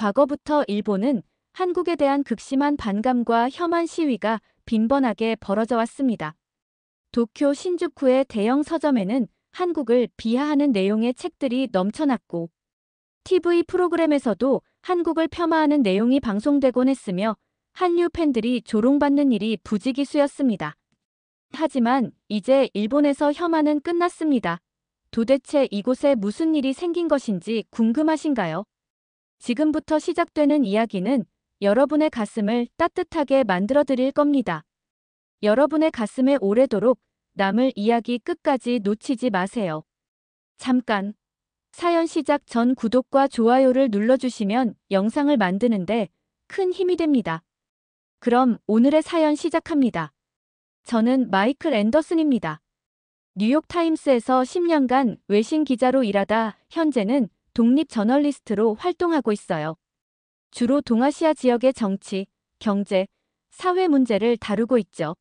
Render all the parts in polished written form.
과거부터 일본은 한국에 대한 극심한 반감과 혐한 시위가 빈번하게 벌어져 왔습니다. 도쿄 신주쿠의 대형 서점에는 한국을 비하하는 내용의 책들이 넘쳐났고 TV 프로그램에서도 한국을 폄하하는 내용이 방송되곤 했으며 한류 팬들이 조롱받는 일이 부지기수였습니다. 하지만 이제 일본에서 혐한은 끝났습니다. 도대체 이곳에 무슨 일이 생긴 것인지 궁금하신가요? 지금부터 시작되는 이야기는 여러분의 가슴을 따뜻하게 만들어 드릴 겁니다. 여러분의 가슴에 오래도록 남을 이야기 끝까지 놓치지 마세요. 잠깐! 사연 시작 전 구독과 좋아요를 눌러주시면 영상을 만드는데 큰 힘이 됩니다. 그럼 오늘의 사연 시작합니다. 저는 마이클 앤더슨입니다. 뉴욕타임스에서 10년간 외신 기자로 일하다 현재는 독립 저널리스트로 활동하고 있어요. 주로 동아시아 지역의 정치, 경제, 사회 문제를 다루고 있죠.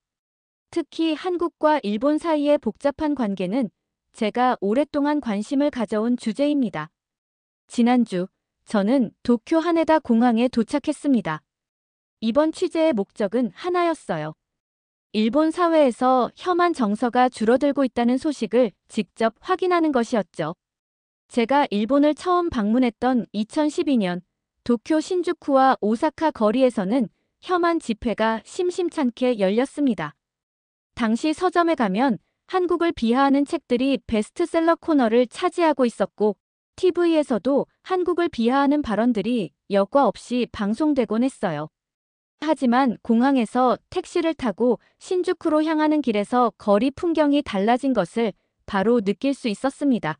특히 한국과 일본 사이의 복잡한 관계는 제가 오랫동안 관심을 가져온 주제입니다. 지난주, 저는 도쿄 하네다 공항에 도착했습니다. 이번 취재의 목적은 하나였어요. 일본 사회에서 혐한 정서가 줄어들고 있다는 소식을 직접 확인하는 것이었죠. 제가 일본을 처음 방문했던 2012년, 도쿄 신주쿠와 오사카 거리에서는 혐한 집회가 심심찮게 열렸습니다. 당시 서점에 가면 한국을 비하하는 책들이 베스트셀러 코너를 차지하고 있었고 TV에서도 한국을 비하하는 발언들이 여과 없이 방송되곤 했어요. 하지만 공항에서 택시를 타고 신주쿠로 향하는 길에서 거리 풍경이 달라진 것을 바로 느낄 수 있었습니다.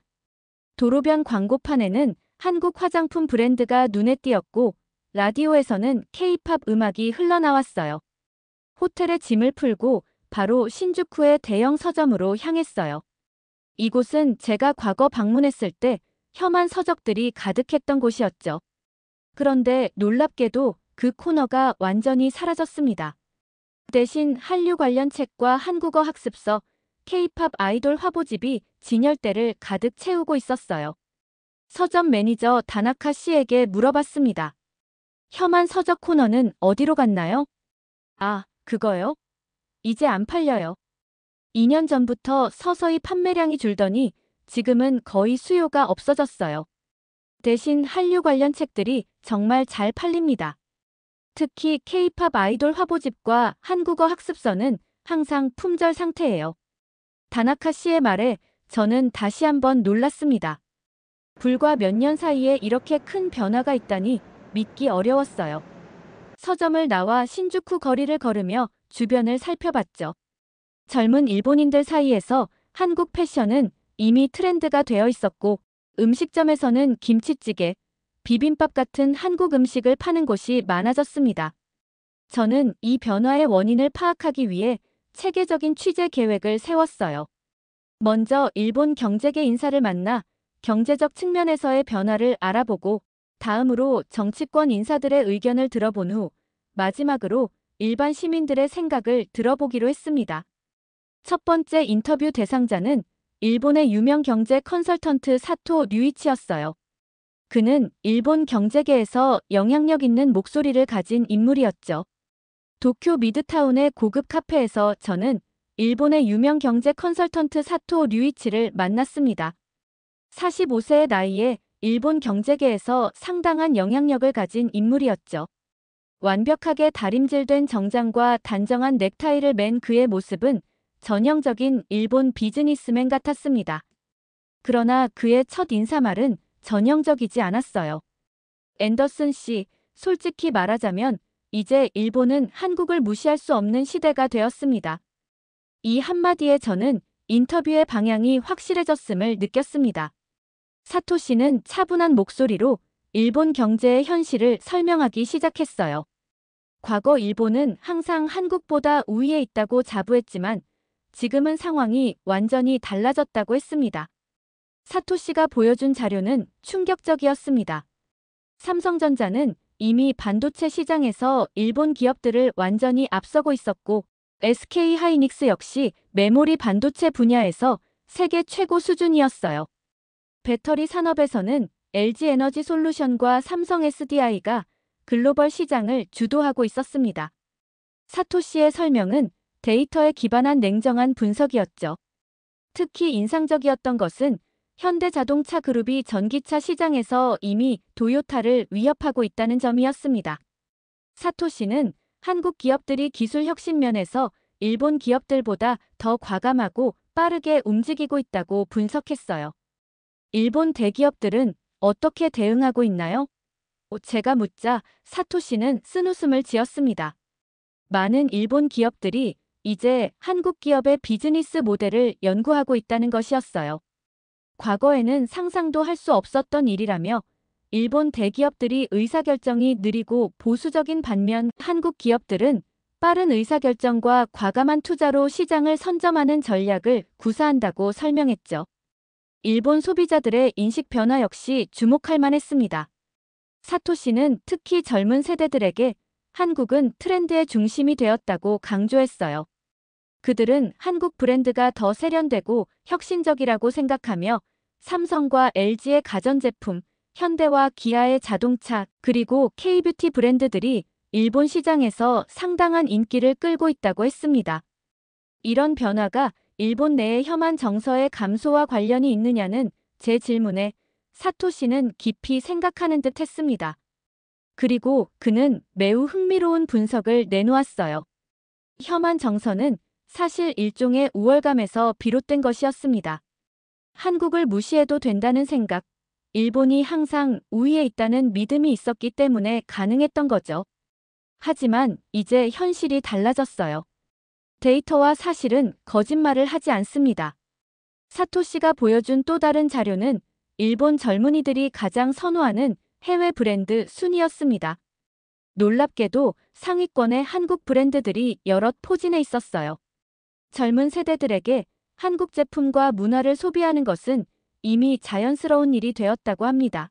도로변 광고판에는 한국 화장품 브랜드가 눈에 띄었고 라디오에서는 K-팝 음악이 흘러나왔어요. 호텔에 짐을 풀고 바로 신주쿠의 대형 서점으로 향했어요. 이곳은 제가 과거 방문했을 때 혐한 서적들이 가득했던 곳이었죠. 그런데 놀랍게도 그 코너가 완전히 사라졌습니다. 대신 한류 관련 책과 한국어 학습서, K-팝 아이돌 화보집이 진열대를 가득 채우고 있었어요. 서점 매니저 다나카 씨에게 물어봤습니다. 혐한 서적 코너는 어디로 갔나요? 아, 그거요? 이제 안 팔려요. 2년 전부터 서서히 판매량이 줄더니 지금은 거의 수요가 없어졌어요. 대신 한류 관련 책들이 정말 잘 팔립니다. 특히 K-팝 아이돌 화보집과 한국어 학습서는 항상 품절 상태예요. 다나카 씨의 말에 저는 다시 한번 놀랐습니다. 불과 몇 년 사이에 이렇게 큰 변화가 있다니 믿기 어려웠어요. 서점을 나와 신주쿠 거리를 걸으며 주변을 살펴봤죠. 젊은 일본인들 사이에서 한국 패션은 이미 트렌드가 되어 있었고 음식점에서는 김치찌개, 비빔밥 같은 한국 음식을 파는 곳이 많아졌습니다. 저는 이 변화의 원인을 파악하기 위해 체계적인 취재 계획을 세웠어요. 먼저 일본 경제계 인사를 만나 경제적 측면에서의 변화를 알아보고 다음으로 정치권 인사들의 의견을 들어본 후 마지막으로 일반 시민들의 생각을 들어보기로 했습니다. 첫 번째 인터뷰 대상자는 일본의 유명 경제 컨설턴트 사토 류이치였어요. 그는 일본 경제계에서 영향력 있는 목소리를 가진 인물이었죠. 도쿄 미드타운의 고급 카페에서 저는 일본의 유명 경제 컨설턴트 사토 류이치를 만났습니다. 45세의 나이에 일본 경제계에서 상당한 영향력을 가진 인물이었죠. 완벽하게 다림질된 정장과 단정한 넥타이를 맨 그의 모습은 전형적인 일본 비즈니스맨 같았습니다. 그러나 그의 첫 인사말은 전형적이지 않았어요. 앤더슨 씨, 솔직히 말하자면 이제 일본은 한국을 무시할 수 없는 시대가 되었습니다. 이 한마디에 저는 인터뷰의 방향이 확실해졌음을 느꼈습니다. 사토 씨는 차분한 목소리로 일본 경제의 현실을 설명하기 시작했어요. 과거 일본은 항상 한국보다 우위에 있다고 자부했지만 지금은 상황이 완전히 달라졌다고 했습니다. 사토 씨가 보여준 자료는 충격적이었습니다. 삼성전자는 이미 반도체 시장에서 일본 기업들을 완전히 앞서고 있었고 SK하이닉스 역시 메모리 반도체 분야에서 세계 최고 수준이었어요. 배터리 산업에서는 LG에너지솔루션과 삼성 SDI가 글로벌 시장을 주도하고 있었습니다. 사토시의 설명은 데이터에 기반한 냉정한 분석이었죠. 특히 인상적이었던 것은 현대자동차 그룹이 전기차 시장에서 이미 도요타를 위협하고 있다는 점이었습니다. 사토시는 한국 기업들이 기술 혁신 면에서 일본 기업들보다 더 과감하고 빠르게 움직이고 있다고 분석했어요. 일본 대기업들은 어떻게 대응하고 있나요? 제가 묻자 사토시는 쓴웃음을 지었습니다. 많은 일본 기업들이 이제 한국 기업의 비즈니스 모델을 연구하고 있다는 것이었어요. 과거에는 상상도 할 수 없었던 일이라며 일본 대기업들이 의사결정이 느리고 보수적인 반면 한국 기업들은 빠른 의사결정과 과감한 투자로 시장을 선점하는 전략을 구사한다고 설명했죠. 일본 소비자들의 인식 변화 역시 주목할 만했습니다. 사토시는 특히 젊은 세대들에게 한국은 트렌드의 중심이 되었다고 강조했어요. 그들은 한국 브랜드가 더 세련되고 혁신적이라고 생각하며 삼성과 LG의 가전제품, 현대와 기아의 자동차, 그리고 K뷰티 브랜드들이 일본 시장에서 상당한 인기를 끌고 있다고 했습니다. 이런 변화가 일본 내의 혐한 정서의 감소와 관련이 있느냐는 제 질문에 사토시는 깊이 생각하는 듯 했습니다. 그리고 그는 매우 흥미로운 분석을 내놓았어요. 혐한 정서는 사실 일종의 우월감에서 비롯된 것이었습니다. 한국을 무시해도 된다는 생각, 일본이 항상 우위에 있다는 믿음이 있었기 때문에 가능했던 거죠. 하지만 이제 현실이 달라졌어요. 데이터와 사실은 거짓말을 하지 않습니다. 사토시가 보여준 또 다른 자료는 일본 젊은이들이 가장 선호하는 해외 브랜드 순이었습니다. 놀랍게도 상위권의 한국 브랜드들이 여럿 포진해 있었어요. 젊은 세대들에게 한국 제품과 문화를 소비하는 것은 이미 자연스러운 일이 되었다고 합니다.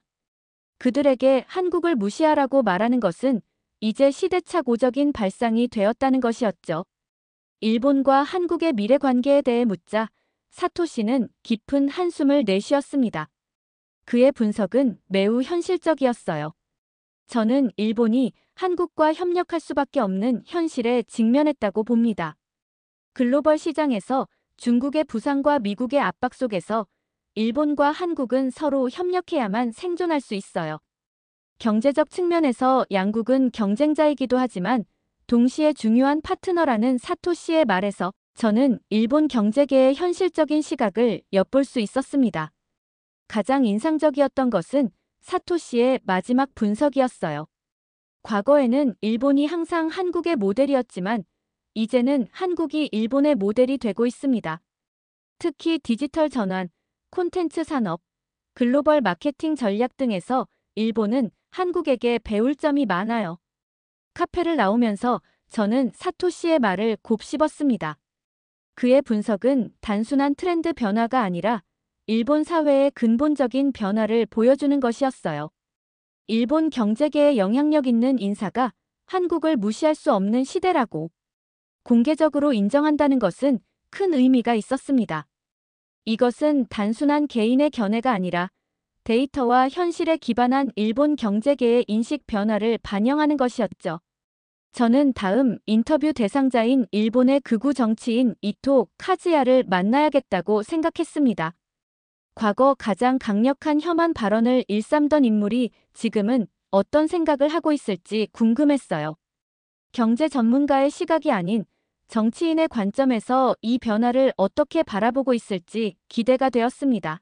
그들에게 한국을 무시하라고 말하는 것은 이제 시대착오적인 발상이 되었다는 것이었죠. 일본과 한국의 미래 관계에 대해 묻자 사토시는 깊은 한숨을 내쉬었습니다. 그의 분석은 매우 현실적이었어요. 저는 일본이 한국과 협력할 수밖에 없는 현실에 직면했다고 봅니다. 글로벌 시장에서 중국의 부상과 미국의 압박 속에서 일본과 한국은 서로 협력해야만 생존할 수 있어요. 경제적 측면에서 양국은 경쟁자이기도 하지만 동시에 중요한 파트너라는 사토시의 말에서 저는 일본 경제계의 현실적인 시각을 엿볼 수 있었습니다. 가장 인상적이었던 것은 사토시의 마지막 분석이었어요. 과거에는 일본이 항상 한국의 모델이었지만 이제는 한국이 일본의 모델이 되고 있습니다. 특히 디지털 전환, 콘텐츠 산업, 글로벌 마케팅 전략 등에서 일본은 한국에게 배울 점이 많아요. 카페를 나오면서 저는 사토시의 말을 곱씹었습니다. 그의 분석은 단순한 트렌드 변화가 아니라 일본 사회의 근본적인 변화를 보여주는 것이었어요. 일본 경제계에 영향력 있는 인사가 한국을 무시할 수 없는 시대라고 공개적으로 인정한다는 것은 큰 의미가 있었습니다. 이것은 단순한 개인의 견해가 아니라 데이터와 현실에 기반한 일본 경제계의 인식 변화를 반영하는 것이었죠. 저는 다음 인터뷰 대상자인 일본의 극우 정치인 이토 카즈야를 만나야겠다고 생각했습니다. 과거 가장 강력한 혐한 발언을 일삼던 인물이 지금은 어떤 생각을 하고 있을지 궁금했어요. 경제 전문가의 시각이 아닌 정치인의 관점에서 이 변화를 어떻게 바라보고 있을지 기대가 되었습니다.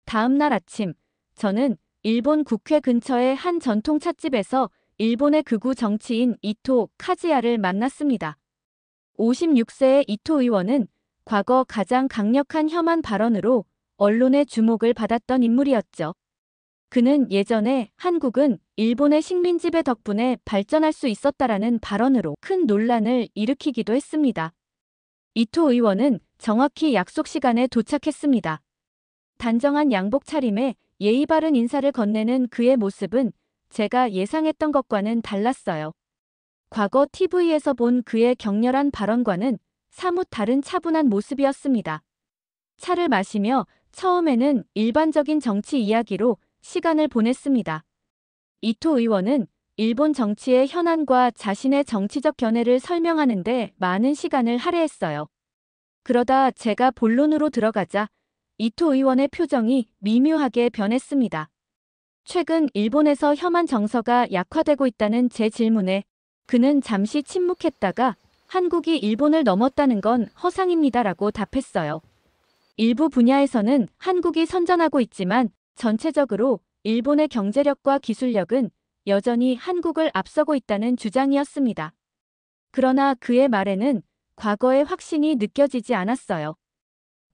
다음 날 아침, 저는 일본 국회 근처의 한 전통 찻집에서 일본의 극우 정치인 이토 카즈야를 만났습니다. 56세의 이토 의원은 과거 가장 강력한 혐한 발언으로 언론의 주목을 받았던 인물이었죠. 그는 예전에 한국은 일본의 식민지배 덕분에 발전할 수 있었다라는 발언으로 큰 논란을 일으키기도 했습니다. 이토 의원은 정확히 약속 시간에 도착했습니다. 단정한 양복 차림에 예의 바른 인사를 건네는 그의 모습은 제가 예상했던 것과는 달랐어요. 과거 TV에서 본 그의 격렬한 발언과는 사뭇 다른 차분한 모습이었습니다. 차를 마시며 처음에는 일반적인 정치 이야기로 시간을 보냈습니다. 이토 의원은 일본 정치의 현안과 자신의 정치적 견해를 설명하는데 많은 시간을 할애했어요. 그러다 제가 본론으로 들어가자 이토 의원의 표정이 미묘하게 변했습니다. 최근 일본에서 혐한 정서가 약화되고 있다는 제 질문에 그는 잠시 침묵했다가 한국이 일본을 넘었다는 건 허상입니다라고 답했어요. 일부 분야에서는 한국이 선전하고 있지만 전체적으로 일본의 경제력과 기술력은 여전히 한국을 앞서고 있다는 주장이었습니다. 그러나 그의 말에는 과거의 확신이 느껴지지 않았어요.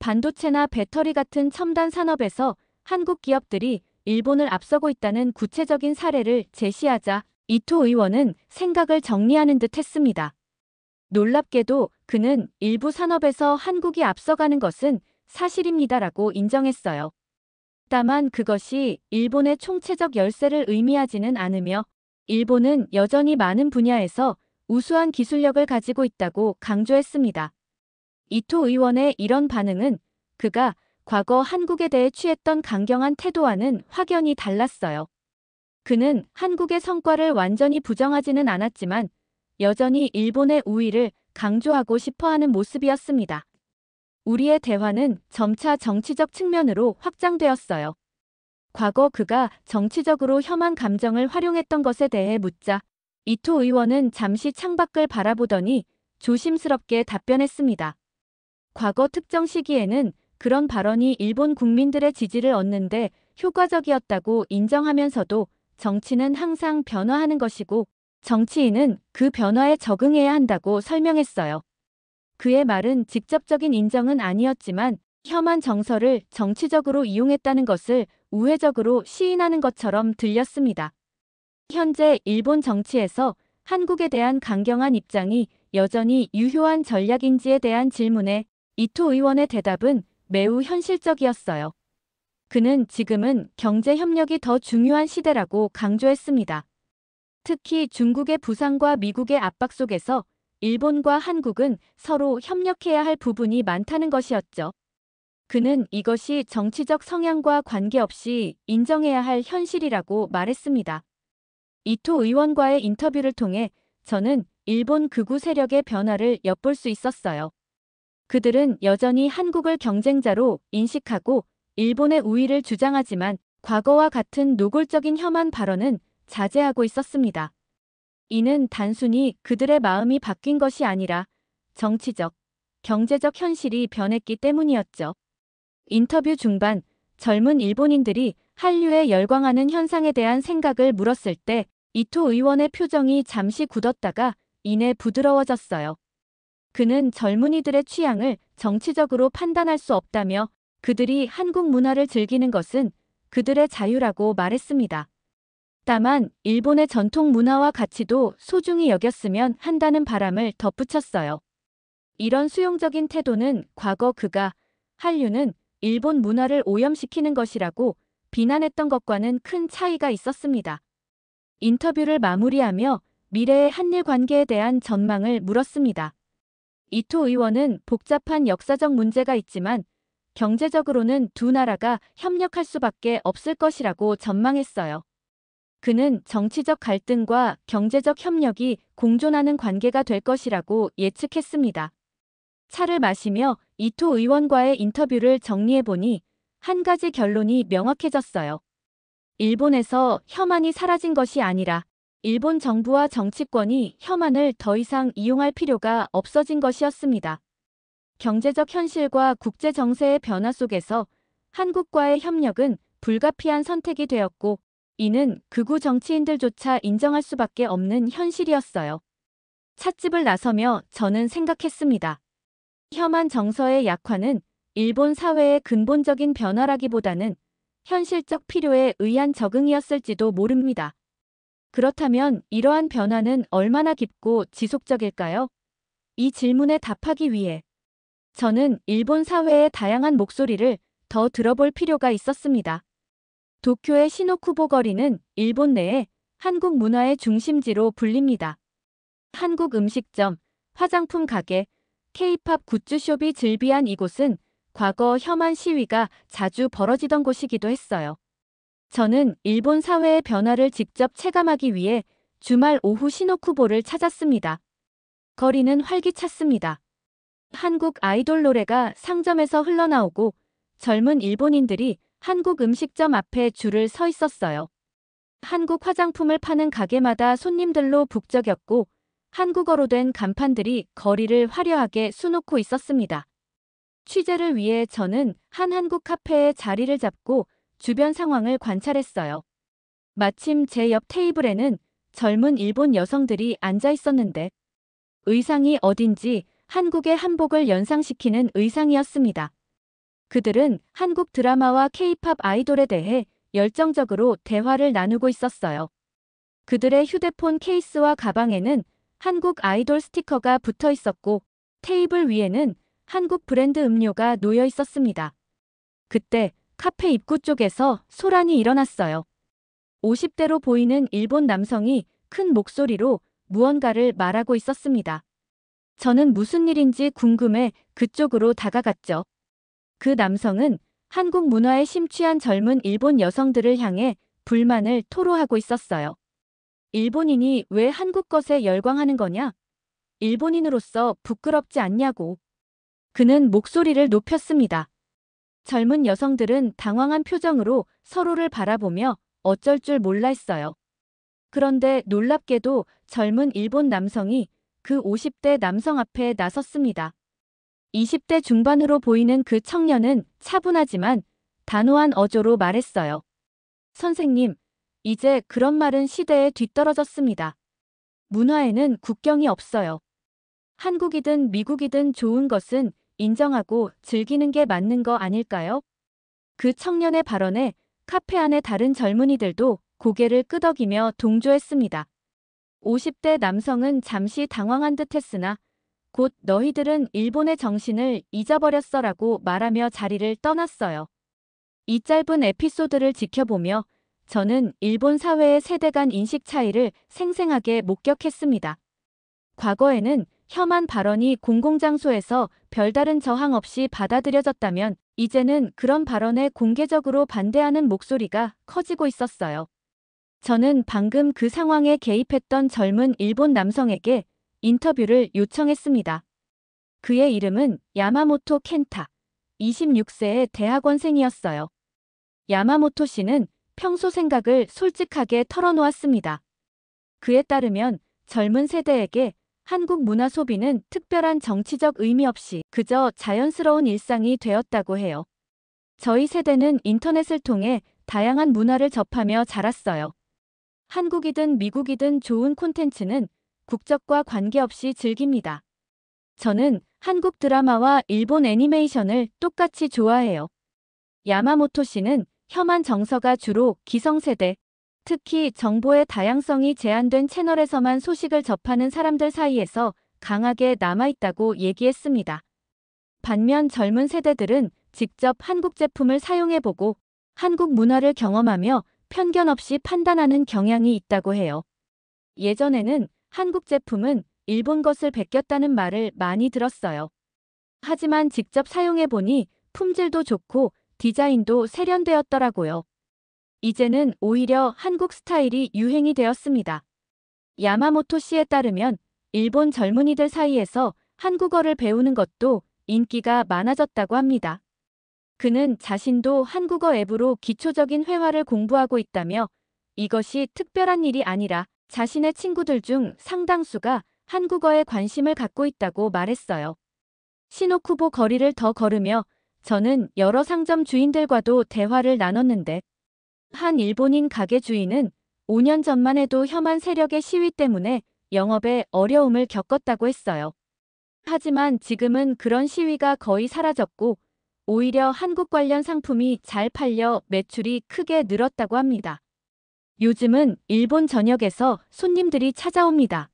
반도체나 배터리 같은 첨단 산업에서 한국 기업들이 일본을 앞서고 있다는 구체적인 사례를 제시하자 이토 의원은 생각을 정리하는 듯 했습니다. 놀랍게도 그는 일부 산업에서 한국이 앞서가는 것은 사실입니다라고 인정했어요. 다만 그것이 일본의 총체적 열세를 의미하지는 않으며 일본은 여전히 많은 분야에서 우수한 기술력을 가지고 있다고 강조했습니다. 이토 의원의 이런 반응은 그가 과거 한국에 대해 취했던 강경한 태도와는 확연히 달랐어요. 그는 한국의 성과를 완전히 부정하지는 않았지만 여전히 일본의 우위를 강조하고 싶어하는 모습이었습니다. 우리의 대화는 점차 정치적 측면으로 확장되었어요. 과거 그가 정치적으로 혐한 감정을 활용했던 것에 대해 묻자 이토 의원은 잠시 창밖을 바라보더니 조심스럽게 답변했습니다. 과거 특정 시기에는 그런 발언이 일본 국민들의 지지를 얻는데 효과적이었다고 인정하면서도 정치는 항상 변화하는 것이고 정치인은 그 변화에 적응해야 한다고 설명했어요. 그의 말은 직접적인 인정은 아니었지만 혐한 정서를 정치적으로 이용했다는 것을 우회적으로 시인하는 것처럼 들렸습니다. 현재 일본 정치에서 한국에 대한 강경한 입장이 여전히 유효한 전략인지에 대한 질문에 이토 의원의 대답은 매우 현실적이었어요. 그는 지금은 경제 협력이 더 중요한 시대라고 강조했습니다. 특히 중국의 부상과 미국의 압박 속에서 일본과 한국은 서로 협력해야 할 부분이 많다는 것이었죠. 그는 이것이 정치적 성향과 관계없이 인정해야 할 현실이라고 말했습니다. 이토 의원과의 인터뷰를 통해 저는 일본 극우 세력의 변화를 엿볼 수 있었어요. 그들은 여전히 한국을 경쟁자로 인식하고 일본의 우위를 주장하지만 과거와 같은 노골적인 혐한 발언은 자제하고 있었습니다. 이는 단순히 그들의 마음이 바뀐 것이 아니라 정치적, 경제적 현실이 변했기 때문이었죠. 인터뷰 중반 젊은 일본인들이 한류에 열광하는 현상에 대한 생각을 물었을 때 이토 의원의 표정이 잠시 굳었다가 이내 부드러워졌어요. 그는 젊은이들의 취향을 정치적으로 판단할 수 없다며 그들이 한국 문화를 즐기는 것은 그들의 자유라고 말했습니다. 다만 일본의 전통 문화와 가치도 소중히 여겼으면 한다는 바람을 덧붙였어요. 이런 수용적인 태도는 과거 그가 한류는 일본 문화를 오염시키는 것이라고 비난했던 것과는 큰 차이가 있었습니다. 인터뷰를 마무리하며 미래의 한일 관계에 대한 전망을 물었습니다. 이토 의원은 복잡한 역사적 문제가 있지만 경제적으로는 두 나라가 협력할 수밖에 없을 것이라고 전망했어요. 그는 정치적 갈등과 경제적 협력이 공존하는 관계가 될 것이라고 예측했습니다. 차를 마시며 이토 의원과의 인터뷰를 정리해보니 한 가지 결론이 명확해졌어요. 일본에서 혐한이 사라진 것이 아니라 일본 정부와 정치권이 혐한을 더 이상 이용할 필요가 없어진 것이었습니다. 경제적 현실과 국제 정세의 변화 속에서 한국과의 협력은 불가피한 선택이 되었고 이는 극우 정치인들조차 인정할 수밖에 없는 현실이었어요. 찻집을 나서며 저는 생각했습니다. 혐한 정서의 약화는 일본 사회의 근본적인 변화라기보다는 현실적 필요에 의한 적응이었을지도 모릅니다. 그렇다면 이러한 변화는 얼마나 깊고 지속적일까요? 이 질문에 답하기 위해 저는 일본 사회의 다양한 목소리를 더 들어볼 필요가 있었습니다. 도쿄의 시노쿠보 거리는 일본 내에 한국 문화의 중심지로 불립니다. 한국 음식점, 화장품 가게, K-팝 굿즈숍이 즐비한 이곳은 과거 혐한 시위가 자주 벌어지던 곳이기도 했어요. 저는 일본 사회의 변화를 직접 체감하기 위해 주말 오후 시노쿠보를 찾았습니다. 거리는 활기찼습니다. 한국 아이돌 노래가 상점에서 흘러나오고 젊은 일본인들이 한국 음식점 앞에 줄을 서 있었어요. 한국 화장품을 파는 가게마다 손님들로 북적였고 한국어로 된 간판들이 거리를 화려하게 수놓고 있었습니다. 취재를 위해 저는 한 한국 카페에 자리를 잡고 주변 상황을 관찰했어요. 마침 제 옆 테이블에는 젊은 일본 여성들이 앉아 있었는데 의상이 어딘지 한국의 한복을 연상시키는 의상이었습니다. 그들은 한국 드라마와 케이팝 아이돌에 대해 열정적으로 대화를 나누고 있었어요. 그들의 휴대폰 케이스와 가방에는 한국 아이돌 스티커가 붙어 있었고 테이블 위에는 한국 브랜드 음료가 놓여 있었습니다. 그때 카페 입구 쪽에서 소란이 일어났어요. 50대로 보이는 일본 남성이 큰 목소리로 무언가를 말하고 있었습니다. 저는 무슨 일인지 궁금해 그쪽으로 다가갔죠. 그 남성은 한국 문화에 심취한 젊은 일본 여성들을 향해 불만을 토로하고 있었어요. 일본인이 왜 한국 것에 열광하는 거냐? 일본인으로서 부끄럽지 않냐고. 그는 목소리를 높였습니다. 젊은 여성들은 당황한 표정으로 서로를 바라보며 어쩔 줄 몰라 했어요. 그런데 놀랍게도 젊은 일본 남성이 그 50대 남성 앞에 나섰습니다. 20대 중반으로 보이는 그 청년은 차분하지만 단호한 어조로 말했어요. 선생님, 이제 그런 말은 시대에 뒤떨어졌습니다. 문화에는 국경이 없어요. 한국이든 미국이든 좋은 것은 인정하고 즐기는 게 맞는 거 아닐까요? 그 청년의 발언에 카페 안의 다른 젊은이들도 고개를 끄덕이며 동조했습니다. 50대 남성은 잠시 당황한 듯 했으나 곧 너희들은 일본의 정신을 잊어버렸어라고 말하며 자리를 떠났어요. 이 짧은 에피소드를 지켜보며 저는 일본 사회의 세대 간 인식 차이를 생생하게 목격했습니다. 과거에는 혐한 발언이 공공장소에서 별다른 저항 없이 받아들여졌다면 이제는 그런 발언에 공개적으로 반대하는 목소리가 커지고 있었어요. 저는 방금 그 상황에 개입했던 젊은 일본 남성에게 인터뷰를 요청했습니다. 그의 이름은 야마모토 켄타, 26세의 대학원생이었어요. 야마모토 씨는 평소 생각을 솔직하게 털어놓았습니다. 그에 따르면 젊은 세대에게 한국 문화 소비는 특별한 정치적 의미 없이 그저 자연스러운 일상이 되었다고 해요. 저희 세대는 인터넷을 통해 다양한 문화를 접하며 자랐어요. 한국이든 미국이든 좋은 콘텐츠는 국적과 관계없이 즐깁니다. 저는 한국 드라마와 일본 애니메이션을 똑같이 좋아해요. 야마모토 씨는 혐한 정서가 주로 기성세대, 특히 정보의 다양성이 제한된 채널에서만 소식을 접하는 사람들 사이에서 강하게 남아있다고 얘기했습니다. 반면 젊은 세대들은 직접 한국 제품을 사용해보고 한국 문화를 경험하며 편견 없이 판단하는 경향이 있다고 해요. 예전에는 한국 제품은 일본 것을 베꼈다는 말을 많이 들었어요. 하지만 직접 사용해보니 품질도 좋고 디자인도 세련되었더라고요. 이제는 오히려 한국 스타일이 유행이 되었습니다. 야마모토 씨에 따르면 일본 젊은이들 사이에서 한국어를 배우는 것도 인기가 많아졌다고 합니다. 그는 자신도 한국어 앱으로 기초적인 회화를 공부하고 있다며 이것이 특별한 일이 아니라 자신의 친구들 중 상당수가 한국어에 관심을 갖고 있다고 말했어요. 시노쿠보 거리를 더 걸으며 저는 여러 상점 주인들과도 대화를 나눴는데 한 일본인 가게 주인은 5년 전만 해도 혐한 세력의 시위 때문에 영업에 어려움을 겪었다고 했어요. 하지만 지금은 그런 시위가 거의 사라졌고 오히려 한국 관련 상품이 잘 팔려 매출이 크게 늘었다고 합니다. 요즘은 일본 전역에서 손님들이 찾아옵니다.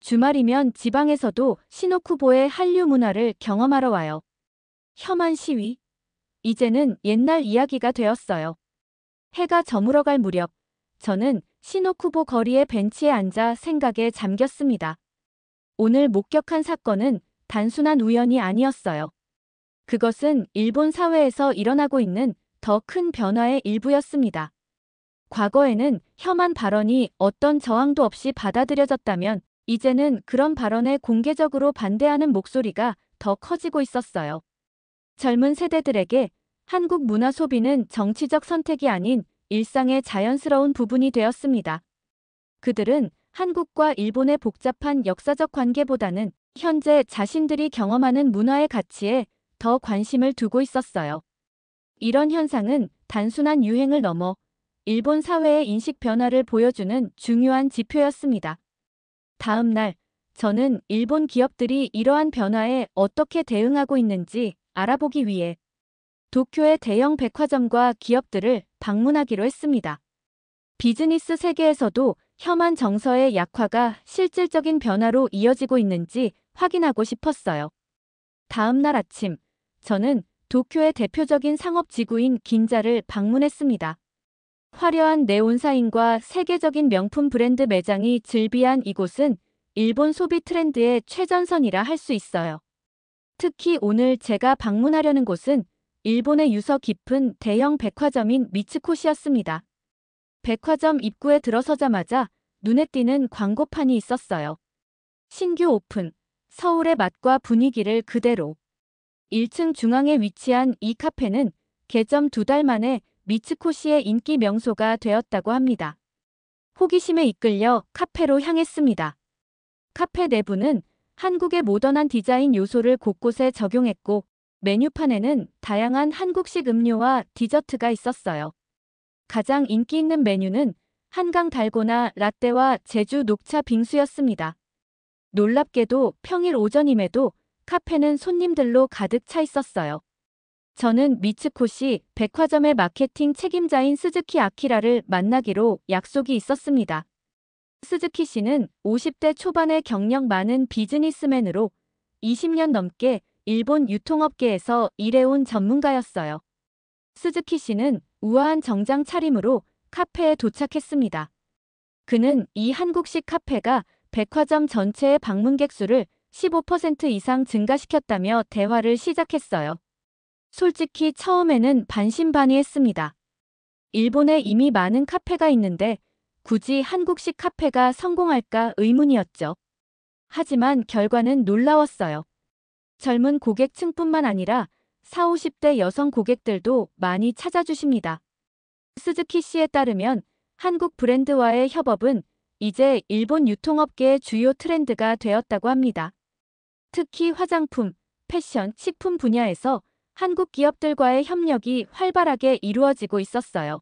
주말이면 지방에서도 시노쿠보의 한류 문화를 경험하러 와요. 혐한 시위? 이제는 옛날 이야기가 되었어요. 해가 저물어갈 무렵, 저는 시노쿠보 거리의 벤치에 앉아 생각에 잠겼습니다. 오늘 목격한 사건은 단순한 우연이 아니었어요. 그것은 일본 사회에서 일어나고 있는 더 큰 변화의 일부였습니다. 과거에는 혐한 발언이 어떤 저항도 없이 받아들여졌다면 이제는 그런 발언에 공개적으로 반대하는 목소리가 더 커지고 있었어요. 젊은 세대들에게 한국 문화 소비는 정치적 선택이 아닌 일상의 자연스러운 부분이 되었습니다. 그들은 한국과 일본의 복잡한 역사적 관계보다는 현재 자신들이 경험하는 문화의 가치에 더 관심을 두고 있었어요. 이런 현상은 단순한 유행을 넘어 일본 사회의 인식 변화를 보여주는 중요한 지표였습니다. 다음 날, 저는 일본 기업들이 이러한 변화에 어떻게 대응하고 있는지 알아보기 위해 도쿄의 대형 백화점과 기업들을 방문하기로 했습니다. 비즈니스 세계에서도 혐한 정서의 약화가 실질적인 변화로 이어지고 있는지 확인하고 싶었어요. 다음 날 아침, 저는 도쿄의 대표적인 상업지구인 긴자를 방문했습니다. 화려한 네온사인과 세계적인 명품 브랜드 매장이 즐비한 이곳은 일본 소비 트렌드의 최전선이라 할 수 있어요. 특히 오늘 제가 방문하려는 곳은 일본의 유서 깊은 대형 백화점인 미츠코시였습니다. 백화점 입구에 들어서자마자 눈에 띄는 광고판이 있었어요. 신규 오픈, 서울의 맛과 분위기를 그대로. 1층 중앙에 위치한 이 카페는 개점 2달 만에 미츠코시의 인기 명소가 되었다고 합니다. 호기심에 이끌려 카페로 향했습니다. 카페 내부는 한국의 모던한 디자인 요소를 곳곳에 적용했고 메뉴판에는 다양한 한국식 음료와 디저트가 있었어요. 가장 인기 있는 메뉴는 한강 달고나 라떼와 제주 녹차 빙수였습니다. 놀랍게도 평일 오전임에도 카페는 손님들로 가득 차 있었어요. 저는 미츠코시 백화점의 마케팅 책임자인 스즈키 아키라를 만나기로 약속이 있었습니다. 스즈키 씨는 50대 초반의 경력 많은 비즈니스맨으로 20년 넘게 일본 유통업계에서 일해온 전문가였어요. 스즈키 씨는 우아한 정장 차림으로 카페에 도착했습니다. 그는 이 한국식 카페가 백화점 전체의 방문객 수를 15% 이상 증가시켰다며 대화를 시작했어요. 솔직히 처음에는 반신반의했습니다. 일본에 이미 많은 카페가 있는데 굳이 한국식 카페가 성공할까 의문이었죠. 하지만 결과는 놀라웠어요. 젊은 고객층뿐만 아니라 40, 50대 여성 고객들도 많이 찾아주십니다. 스즈키 씨에 따르면 한국 브랜드와의 협업은 이제 일본 유통업계의 주요 트렌드가 되었다고 합니다. 특히 화장품, 패션, 식품 분야에서 한국 기업들과의 협력이 활발하게 이루어지고 있었어요.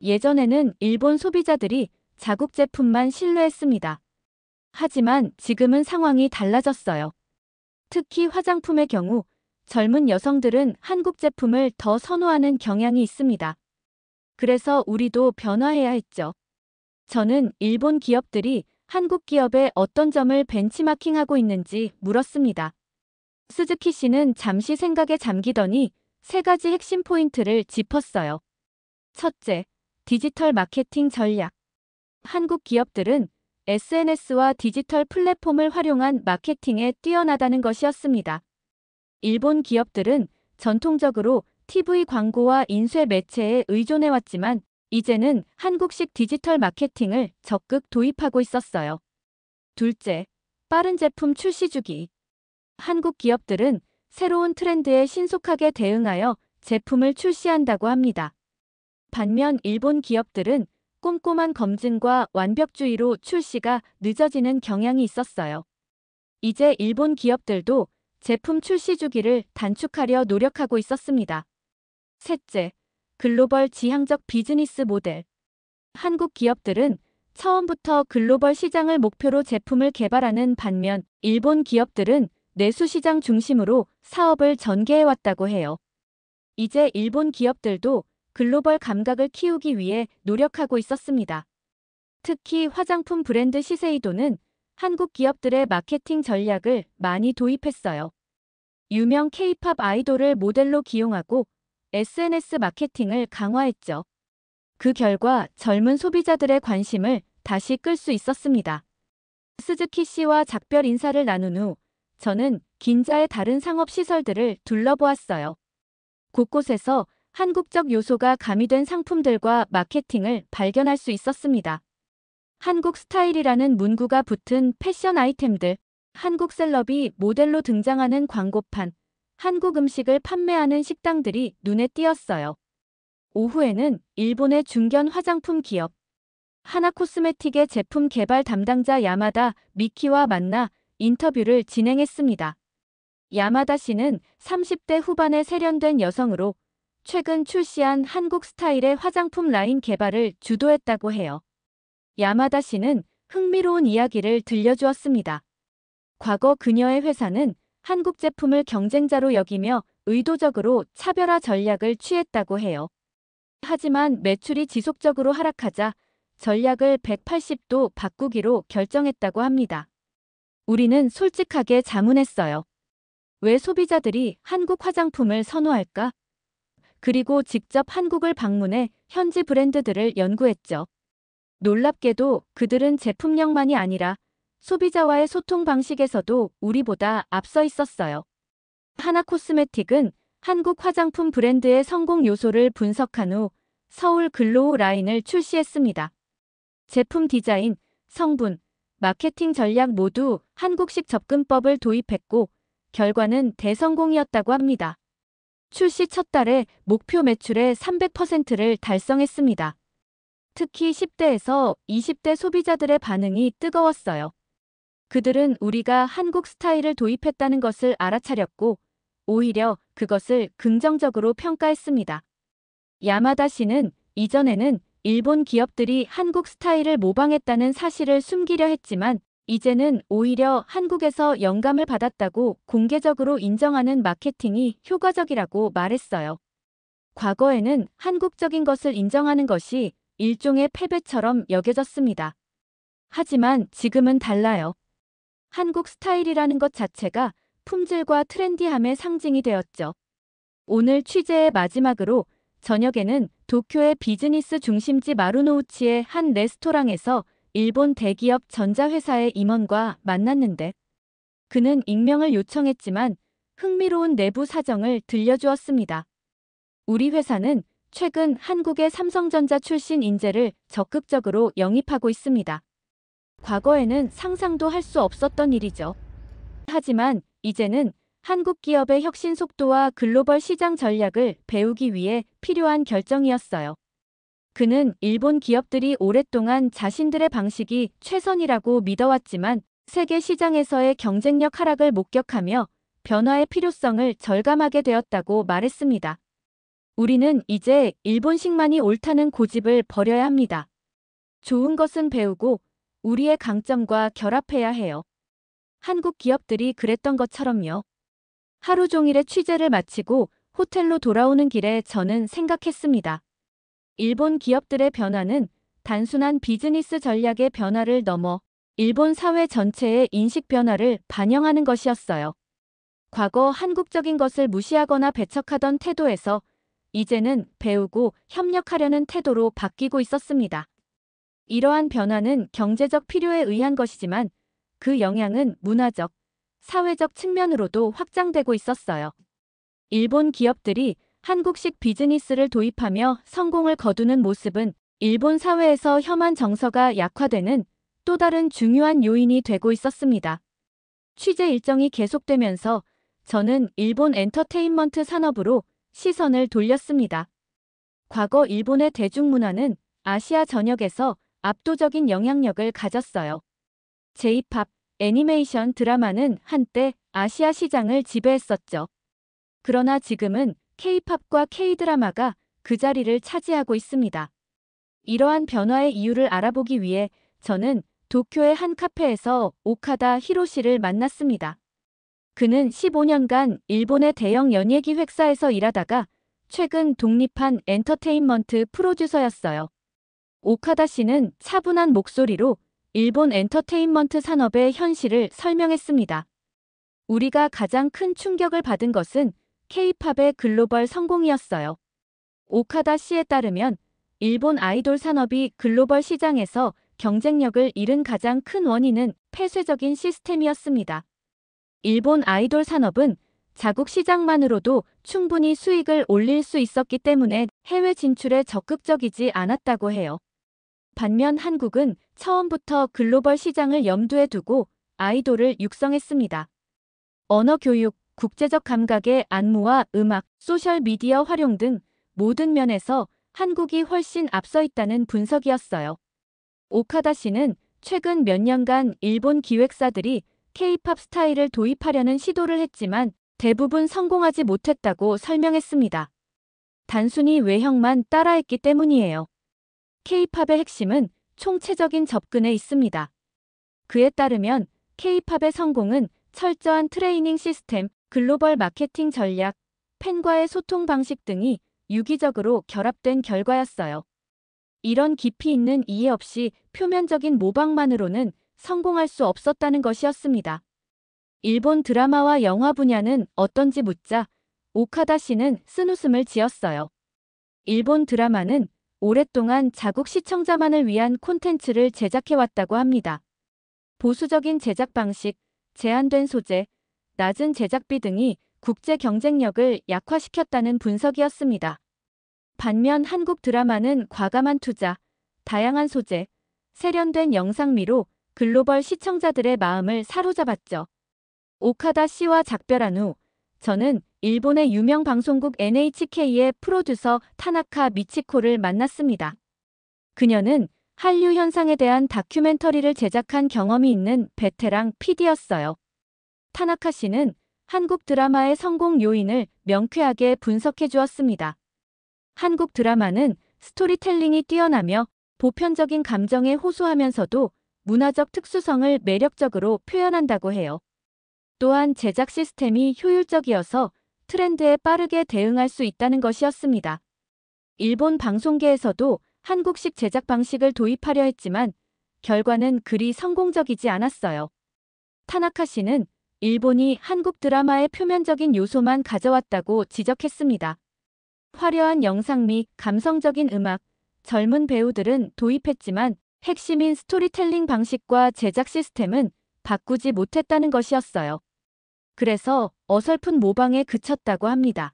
예전에는 일본 소비자들이 자국 제품만 신뢰했습니다. 하지만 지금은 상황이 달라졌어요. 특히 화장품의 경우 젊은 여성들은 한국 제품을 더 선호하는 경향이 있습니다. 그래서 우리도 변화해야 했죠. 저는 일본 기업들이 한국 기업의 어떤 점을 벤치마킹하고 있는지 물었습니다. 스즈키 씨는 잠시 생각에 잠기더니 3가지 핵심 포인트를 짚었어요. 첫째, 디지털 마케팅 전략. 한국 기업들은 SNS와 디지털 플랫폼을 활용한 마케팅에 뛰어나다는 것이었습니다. 일본 기업들은 전통적으로 TV 광고와 인쇄 매체에 의존해왔지만 이제는 한국식 디지털 마케팅을 적극 도입하고 있었어요. 둘째, 빠른 제품 출시 주기. 한국 기업들은 새로운 트렌드에 신속하게 대응하여 제품을 출시한다고 합니다. 반면 일본 기업들은 꼼꼼한 검증과 완벽주의로 출시가 늦어지는 경향이 있었어요. 이제 일본 기업들도 제품 출시 주기를 단축하려 노력하고 있었습니다. 셋째, 글로벌 지향적 비즈니스 모델. 한국 기업들은 처음부터 글로벌 시장을 목표로 제품을 개발하는 반면 일본 기업들은 내수 시장 중심으로 사업을 전개해왔다고 해요. 이제 일본 기업들도 글로벌 감각을 키우기 위해 노력하고 있었습니다. 특히 화장품 브랜드 시세이도는 한국 기업들의 마케팅 전략을 많이 도입했어요. 유명 K-팝 아이돌을 모델로 기용하고 SNS 마케팅을 강화했죠. 그 결과 젊은 소비자들의 관심을 다시 끌 수 있었습니다. 스즈키 씨와 작별 인사를 나눈 후 저는 긴자의 다른 상업시설들을 둘러보았어요. 곳곳에서 한국적 요소가 가미된 상품들과 마케팅을 발견할 수 있었습니다. 한국 스타일이라는 문구가 붙은 패션 아이템들, 한국 셀럽이 모델로 등장하는 광고판, 한국 음식을 판매하는 식당들이 눈에 띄었어요. 오후에는 일본의 중견 화장품 기업 하나코스메틱의 제품 개발 담당자 야마다 미키와 만나 인터뷰를 진행했습니다. 야마다 씨는 30대 후반에 세련된 여성으로 최근 출시한 한국 스타일의 화장품 라인 개발을 주도했다고 해요. 야마다 씨는 흥미로운 이야기를 들려주었습니다. 과거 그녀의 회사는 한국 제품을 경쟁자로 여기며 의도적으로 차별화 전략을 취했다고 해요. 하지만 매출이 지속적으로 하락하자 전략을 180도 바꾸기로 결정했다고 합니다. 우리는 솔직하게 자문했어요. 왜 소비자들이 한국 화장품을 선호할까? 그리고 직접 한국을 방문해 현지 브랜드들을 연구했죠. 놀랍게도 그들은 제품력만이 아니라 소비자와의 소통 방식에서도 우리보다 앞서 있었어요. 하나코스메틱은 한국 화장품 브랜드의 성공 요소를 분석한 후 서울 글로우 라인을 출시했습니다. 제품 디자인, 성분, 마케팅 전략 모두 한국식 접근법을 도입했고 결과는 대성공이었다고 합니다. 출시 첫 달에 목표 매출의 300%를 달성했습니다. 특히 10대에서 20대 소비자들의 반응이 뜨거웠어요. 그들은 우리가 한국 스타일을 도입했다는 것을 알아차렸고 오히려 그것을 긍정적으로 평가했습니다. 야마다 씨는 이전에는 일본 기업들이 한국 스타일을 모방했다는 사실을 숨기려 했지만 이제는 오히려 한국에서 영감을 받았다고 공개적으로 인정하는 마케팅이 효과적이라고 말했어요. 과거에는 한국적인 것을 인정하는 것이 일종의 패배처럼 여겨졌습니다. 하지만 지금은 달라요. 한국 스타일이라는 것 자체가 품질과 트렌디함의 상징이 되었죠. 오늘 취재의 마지막으로 저녁에는 도쿄의 비즈니스 중심지 마루노우치의 한 레스토랑에서 일본 대기업 전자회사의 임원과 만났는데 그는 익명을 요청했지만 흥미로운 내부 사정을 들려주었습니다. 우리 회사는 최근 한국의 삼성전자 출신 인재를 적극적으로 영입하고 있습니다. 과거에는 상상도 할 수 없었던 일이죠. 하지만 이제는 한국 기업의 혁신 속도와 글로벌 시장 전략을 배우기 위해 필요한 결정이었어요. 그는 일본 기업들이 오랫동안 자신들의 방식이 최선이라고 믿어왔지만 세계 시장에서의 경쟁력 하락을 목격하며 변화의 필요성을 절감하게 되었다고 말했습니다. 우리는 이제 일본식만이 옳다는 고집을 버려야 합니다. 좋은 것은 배우고 우리의 강점과 결합해야 해요. 한국 기업들이 그랬던 것처럼요. 하루 종일의 취재를 마치고 호텔로 돌아오는 길에 저는 생각했습니다. 일본 기업들의 변화는 단순한 비즈니스 전략의 변화를 넘어 일본 사회 전체의 인식 변화를 반영하는 것이었어요. 과거 한국적인 것을 무시하거나 배척하던 태도에서 이제는 배우고 협력하려는 태도로 바뀌고 있었습니다. 이러한 변화는 경제적 필요에 의한 것이지만 그 영향은 문화적, 사회적 측면으로도 확장되고 있었어요. 일본 기업들이 한국식 비즈니스를 도입하며 성공을 거두는 모습은 일본 사회에서 혐한 정서가 약화되는 또 다른 중요한 요인이 되고 있었습니다. 취재 일정이 계속되면서 저는 일본 엔터테인먼트 산업으로 시선을 돌렸습니다. 과거 일본의 대중문화는 아시아 전역에서 압도적인 영향력을 가졌어요. J-팝, 애니메이션 드라마는 한때 아시아 시장을 지배했었죠. 그러나 지금은 K-팝과 K-드라마가 그 자리를 차지하고 있습니다. 이러한 변화의 이유를 알아보기 위해 저는 도쿄의 한 카페에서 오카다 히로시를 만났습니다. 그는 15년간 일본의 대형 연예기획사에서 일하다가 최근 독립한 엔터테인먼트 프로듀서였어요. 오카다 씨는 차분한 목소리로 일본 엔터테인먼트 산업의 현실을 설명했습니다. 우리가 가장 큰 충격을 받은 것은 K-팝의 글로벌 성공이었어요. 오카다 씨에 따르면 일본 아이돌 산업이 글로벌 시장에서 경쟁력을 잃은 가장 큰 원인은 폐쇄적인 시스템이었습니다. 일본 아이돌 산업은 자국 시장만으로도 충분히 수익을 올릴 수 있었기 때문에 해외 진출에 적극적이지 않았다고 해요. 반면 한국은 처음부터 글로벌 시장을 염두에 두고 아이돌을 육성했습니다. 언어 교육, 국제적 감각의 안무와 음악, 소셜미디어 활용 등 모든 면에서 한국이 훨씬 앞서 있다는 분석이었어요. 오카다 씨는 최근 몇 년간 일본 기획사들이 K-팝 스타일을 도입하려는 시도를 했지만 대부분 성공하지 못했다고 설명했습니다. 단순히 외형만 따라했기 때문이에요. K-팝의 핵심은 총체적인 접근에 있습니다. 그에 따르면 K-팝의 성공은 철저한 트레이닝 시스템, 글로벌 마케팅 전략, 팬과의 소통 방식 등이 유기적으로 결합된 결과였어요. 이런 깊이 있는 이해 없이 표면적인 모방만으로는 성공할 수 없었다는 것이었습니다. 일본 드라마와 영화 분야는 어떤지 묻자 오카다 씨는 쓴웃음을 지었어요. 일본 드라마는 오랫동안 자국 시청자만을 위한 콘텐츠를 제작해왔다고 합니다. 보수적인 제작 방식, 제한된 소재, 낮은 제작비 등이 국제 경쟁력을 약화시켰다는 분석이었습니다. 반면 한국 드라마는 과감한 투자, 다양한 소재, 세련된 영상미로 글로벌 시청자들의 마음을 사로잡았죠. 오카다 씨와 작별한 후 저는 일본의 유명 방송국 NHK의 프로듀서 타나카 미치코를 만났습니다. 그녀는 한류 현상에 대한 다큐멘터리를 제작한 경험이 있는 베테랑 PD였어요. 타나카 씨는 한국 드라마의 성공 요인을 명쾌하게 분석해 주었습니다. 한국 드라마는 스토리텔링이 뛰어나며 보편적인 감정에 호소하면서도 문화적 특수성을 매력적으로 표현한다고 해요. 또한 제작 시스템이 효율적이어서 트렌드에 빠르게 대응할 수 있다는 것이었습니다. 일본 방송계에서도 한국식 제작 방식을 도입하려 했지만 결과는 그리 성공적이지 않았어요. 타나카 씨는 일본이 한국 드라마의 표면적인 요소만 가져왔다고 지적했습니다. 화려한 영상미, 감성적인 음악, 젊은 배우들은 도입했지만 핵심인 스토리텔링 방식과 제작 시스템은 바꾸지 못했다는 것이었어요. 그래서 어설픈 모방에 그쳤다고 합니다.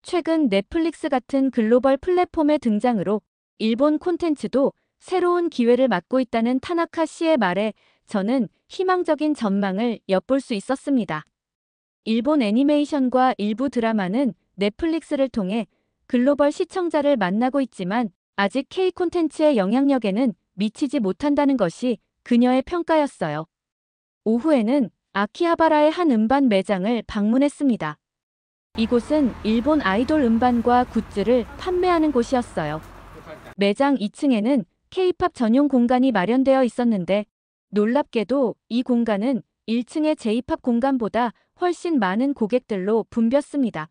최근 넷플릭스 같은 글로벌 플랫폼의 등장으로 일본 콘텐츠도 새로운 기회를 맞고 있다는 타나카 씨의 말에 저는 희망적인 전망을 엿볼 수 있었습니다. 일본 애니메이션과 일부 드라마는 넷플릭스를 통해 글로벌 시청자를 만나고 있지만 아직 K 콘텐츠의 영향력에는 미치지 못한다는 것이 그녀의 평가였어요. 오후에는 아키하바라의 한 음반 매장을 방문했습니다. 이곳은 일본 아이돌 음반과 굿즈를 판매하는 곳이었어요. 매장 2층에는 K-팝 전용 공간이 마련되어 있었는데 놀랍게도 이 공간은 1층의 J-팝 공간보다 훨씬 많은 고객들로 붐볐습니다.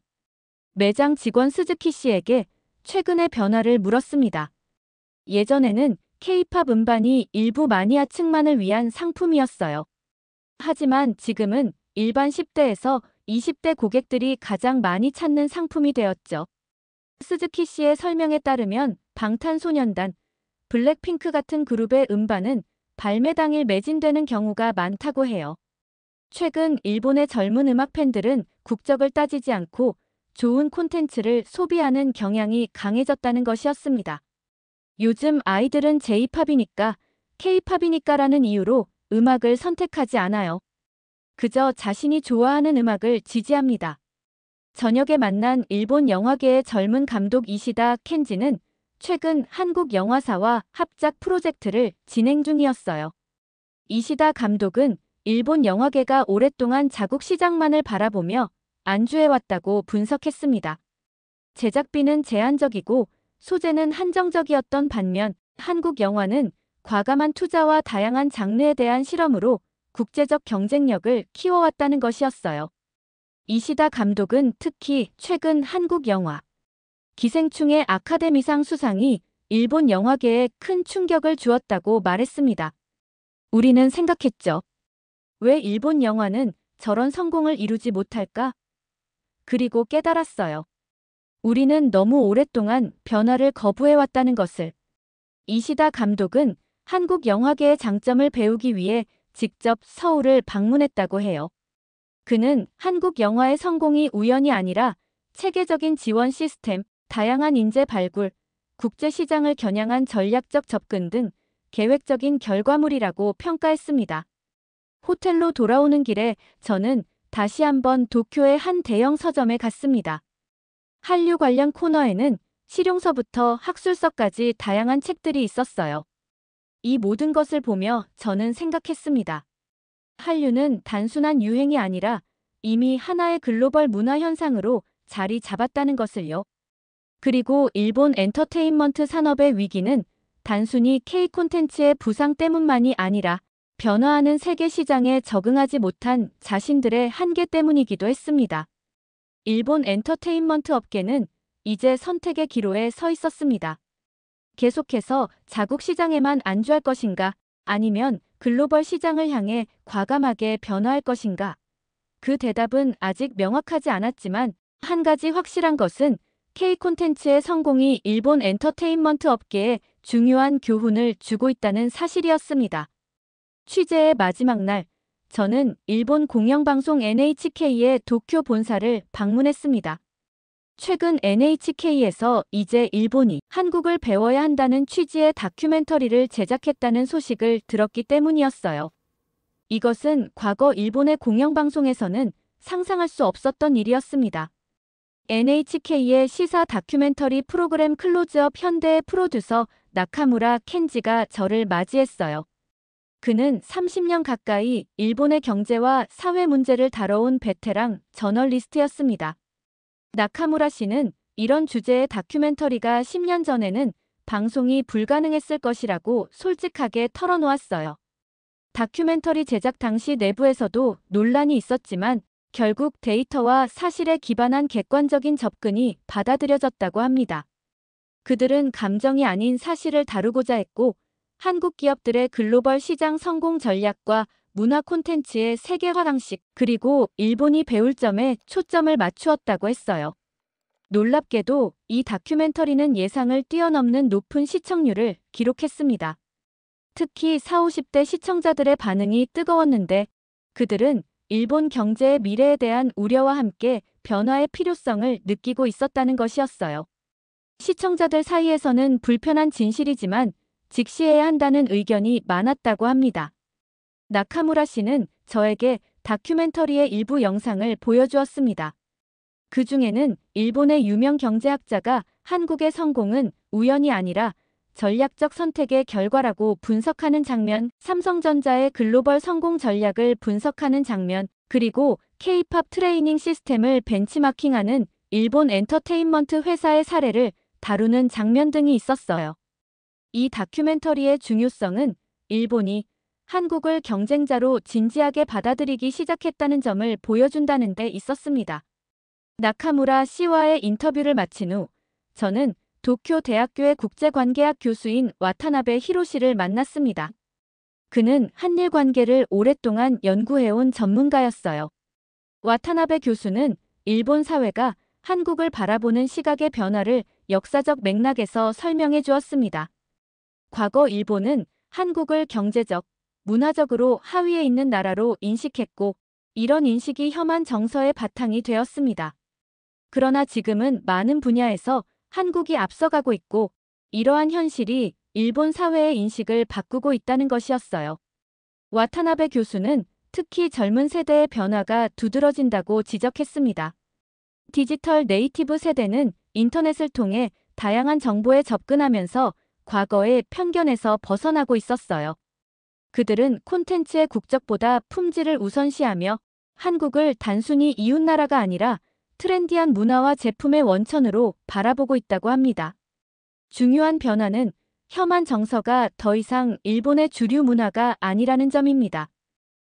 매장 직원 스즈키 씨에게 최근의 변화를 물었습니다. 예전에는 K-팝 음반이 일부 마니아층만을 위한 상품이었어요. 하지만 지금은 일반 10대에서 20대 고객들이 가장 많이 찾는 상품이 되었죠. 스즈키 씨의 설명에 따르면 방탄소년단, 블랙핑크 같은 그룹의 음반은 발매 당일 매진되는 경우가 많다고 해요. 최근 일본의 젊은 음악 팬들은 국적을 따지지 않고 좋은 콘텐츠를 소비하는 경향이 강해졌다는 것이었습니다. 요즘 아이들은 J-팝이니까, K-팝이니까라는 이유로 음악을 선택하지 않아요. 그저 자신이 좋아하는 음악을 지지합니다. 저녁에 만난 일본 영화계의 젊은 감독 이시다 켄지는 최근 한국 영화사와 합작 프로젝트를 진행 중이었어요. 이시다 감독은 일본 영화계가 오랫동안 자국 시장만을 바라보며 안주해왔다고 분석했습니다. 제작비는 제한적이고 소재는 한정적이었던 반면 한국 영화는 과감한 투자와 다양한 장르에 대한 실험으로 국제적 경쟁력을 키워왔다는 것이었어요. 이시다 감독은 특히 최근 한국 영화 기생충의 아카데미상 수상이 일본 영화계에 큰 충격을 주었다고 말했습니다. 우리는 생각했죠. 왜 일본 영화는 저런 성공을 이루지 못할까? 그리고 깨달았어요. 우리는 너무 오랫동안 변화를 거부해왔다는 것을. 이시다 감독은 한국 영화계의 장점을 배우기 위해 직접 서울을 방문했다고 해요. 그는 한국 영화의 성공이 우연이 아니라 체계적인 지원 시스템, 다양한 인재 발굴, 국제 시장을 겨냥한 전략적 접근 등 계획적인 결과물이라고 평가했습니다. 호텔로 돌아오는 길에 저는 다시 한번 도쿄의 한 대형 서점에 갔습니다. 한류 관련 코너에는 실용서부터 학술서까지 다양한 책들이 있었어요. 이 모든 것을 보며 저는 생각했습니다. 한류는 단순한 유행이 아니라 이미 하나의 글로벌 문화 현상으로 자리 잡았다는 것을요. 그리고 일본 엔터테인먼트 산업의 위기는 단순히 K 콘텐츠의 부상 때문만이 아니라 변화하는 세계 시장에 적응하지 못한 자신들의 한계 때문이기도 했습니다. 일본 엔터테인먼트 업계는 이제 선택의 기로에 서 있었습니다. 계속해서 자국 시장에만 안주할 것인가, 아니면 글로벌 시장을 향해 과감하게 변화할 것인가? 그 대답은 아직 명확하지 않았지만 한 가지 확실한 것은 K 콘텐츠의 성공이 일본 엔터테인먼트 업계에 중요한 교훈을 주고 있다는 사실이었습니다. 취재의 마지막 날, 저는 일본 공영방송 NHK의 도쿄 본사를 방문했습니다. 최근 NHK에서 이제 일본이 한국을 배워야 한다는 취지의 다큐멘터리를 제작했다는 소식을 들었기 때문이었어요. 이것은 과거 일본의 공영방송에서는 상상할 수 없었던 일이었습니다. NHK의 시사 다큐멘터리 프로그램 클로즈업 현대의 프로듀서 나카무라 켄지가 저를 맞이했어요. 그는 30년 가까이 일본의 경제와 사회 문제를 다뤄온 베테랑 저널리스트였습니다. 나카무라 씨는 이런 주제의 다큐멘터리가 10년 전에는 방송이 불가능했을 것이라고 솔직하게 털어놓았어요. 다큐멘터리 제작 당시 내부에서도 논란이 있었지만 결국 데이터와 사실에 기반한 객관적인 접근이 받아들여졌다고 합니다. 그들은 감정이 아닌 사실을 다루고자 했고 한국 기업들의 글로벌 시장 성공 전략과 문화 콘텐츠의 세계화 방식 그리고 일본이 배울 점에 초점을 맞추었다고 했어요. 놀랍게도 이 다큐멘터리는 예상을 뛰어넘는 높은 시청률을 기록했습니다. 특히 40, 50대 시청자들의 반응이 뜨거웠는데 그들은 일본 경제의 미래에 대한 우려와 함께 변화의 필요성을 느끼고 있었다는 것이었어요. 시청자들 사이에서는 불편한 진실이지만 직시해야 한다는 의견이 많았다고 합니다. 나카무라 씨는 저에게 다큐멘터리의 일부 영상을 보여주었습니다. 그 중에는 일본의 유명 경제학자가 한국의 성공은 우연이 아니라 전략적 선택의 결과라고 분석하는 장면, 삼성전자의 글로벌 성공 전략을 분석하는 장면, 그리고 K-팝 트레이닝 시스템을 벤치마킹하는 일본 엔터테인먼트 회사의 사례를 다루는 장면 등이 있었어요. 이 다큐멘터리의 중요성은 일본이 한국을 경쟁자로 진지하게 받아들이기 시작했다는 점을 보여준다는 데 있었습니다. 나카무라 씨와의 인터뷰를 마친 후 저는 도쿄 대학교의 국제관계학 교수인 와타나베 히로시를 만났습니다. 그는 한일 관계를 오랫동안 연구해온 전문가였어요. 와타나베 교수는 일본 사회가 한국을 바라보는 시각의 변화를 역사적 맥락에서 설명해 주었습니다. 과거 일본은 한국을 경제적, 문화적으로 하위에 있는 나라로 인식했고 이런 인식이 혐한 정서의 바탕이 되었습니다. 그러나 지금은 많은 분야에서 한국이 앞서가고 있고 이러한 현실이 일본 사회의 인식을 바꾸고 있다는 것이었어요. 와타나베 교수는 특히 젊은 세대의 변화가 두드러진다고 지적했습니다. 디지털 네이티브 세대는 인터넷을 통해 다양한 정보에 접근하면서 과거의 편견에서 벗어나고 있었어요. 그들은 콘텐츠의 국적보다 품질을 우선시하며 한국을 단순히 이웃나라가 아니라 트렌디한 문화와 제품의 원천으로 바라보고 있다고 합니다. 중요한 변화는 혐한 정서가 더 이상 일본의 주류 문화가 아니라는 점입니다.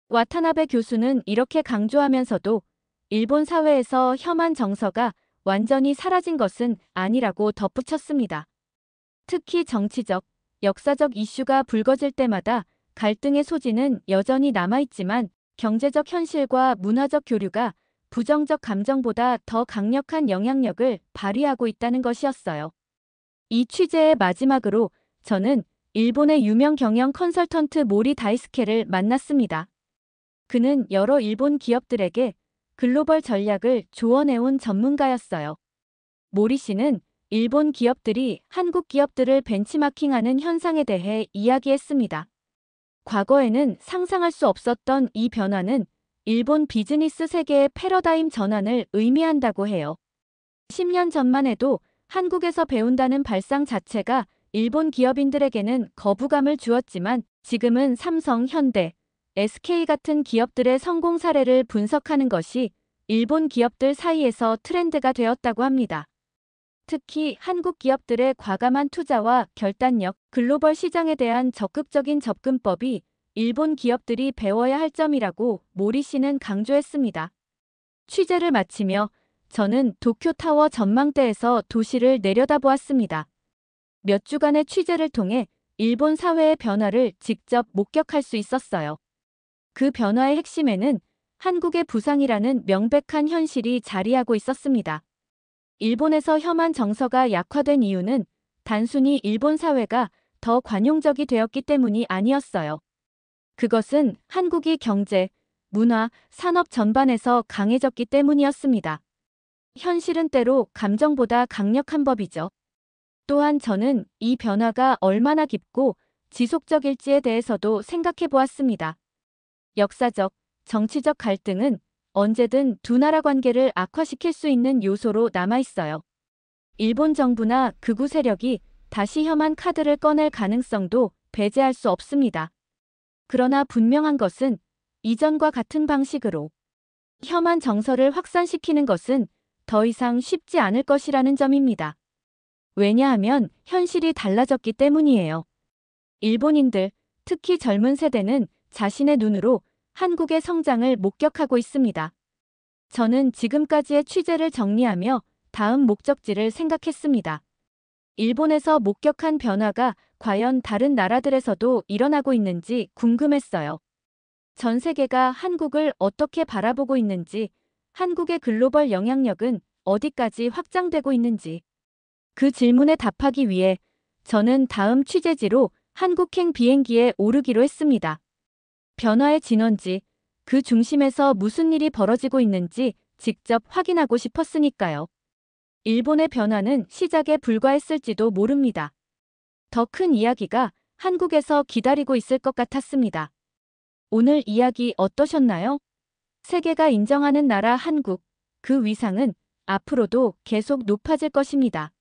와타나베 교수는 이렇게 강조하면서도 일본 사회에서 혐한 정서가 완전히 사라진 것은 아니라고 덧붙였습니다. 특히 정치적, 역사적 이슈가 불거질 때마다 갈등의 소지는 여전히 남아있지만 경제적 현실과 문화적 교류가 부정적 감정보다 더 강력한 영향력을 발휘하고 있다는 것이었어요. 이 취재의 마지막으로 저는 일본의 유명 경영 컨설턴트 모리 다이스케를 만났습니다. 그는 여러 일본 기업들에게 글로벌 전략을 조언해온 전문가였어요. 모리 씨는 일본 기업들이 한국 기업들을 벤치마킹하는 현상에 대해 이야기했습니다. 과거에는 상상할 수 없었던 이 변화는 일본 비즈니스 세계의 패러다임 전환을 의미한다고 해요. 10년 전만 해도 한국에서 배운다는 발상 자체가 일본 기업인들에게는 거부감을 주었지만 지금은 삼성, 현대, SK 같은 기업들의 성공 사례를 분석하는 것이 일본 기업들 사이에서 트렌드가 되었다고 합니다. 특히 한국 기업들의 과감한 투자와 결단력, 글로벌 시장에 대한 적극적인 접근법이 일본 기업들이 배워야 할 점이라고 모리 씨는 강조했습니다. 취재를 마치며 저는 도쿄타워 전망대에서 도시를 내려다보았습니다. 몇 주간의 취재를 통해 일본 사회의 변화를 직접 목격할 수 있었어요. 그 변화의 핵심에는 한국의 부상이라는 명백한 현실이 자리하고 있었습니다. 일본에서 혐한 정서가 약화된 이유는 단순히 일본 사회가 더 관용적이 되었기 때문이 아니었어요. 그것은 한국이 경제, 문화, 산업 전반에서 강해졌기 때문이었습니다. 현실은 때로 감정보다 강력한 법이죠. 또한 저는 이 변화가 얼마나 깊고 지속적일지에 대해서도 생각해 보았습니다. 역사적, 정치적 갈등은 언제든 두 나라 관계를 악화시킬 수 있는 요소로 남아있어요. 일본 정부나 극우 세력이 다시 혐한 카드를 꺼낼 가능성도 배제할 수 없습니다. 그러나 분명한 것은 이전과 같은 방식으로 혐한 정서를 확산시키는 것은 더 이상 쉽지 않을 것이라는 점입니다. 왜냐하면 현실이 달라졌기 때문이에요. 일본인들, 특히 젊은 세대는 자신의 눈으로 한국의 성장을 목격하고 있습니다. 저는 지금까지의 취재를 정리하며 다음 목적지를 생각했습니다. 일본에서 목격한 변화가 과연 다른 나라들에서도 일어나고 있는지 궁금했어요. 전 세계가 한국을 어떻게 바라보고 있는지, 한국의 글로벌 영향력은 어디까지 확장되고 있는지. 그 질문에 답하기 위해 저는 다음 취재지로 한국행 비행기에 오르기로 했습니다. 변화의 진원지, 그 중심에서 무슨 일이 벌어지고 있는지 직접 확인하고 싶었으니까요. 일본의 변화는 시작에 불과했을지도 모릅니다. 더 큰 이야기가 한국에서 기다리고 있을 것 같았습니다. 오늘 이야기 어떠셨나요? 세계가 인정하는 나라 한국, 그 위상은 앞으로도 계속 높아질 것입니다.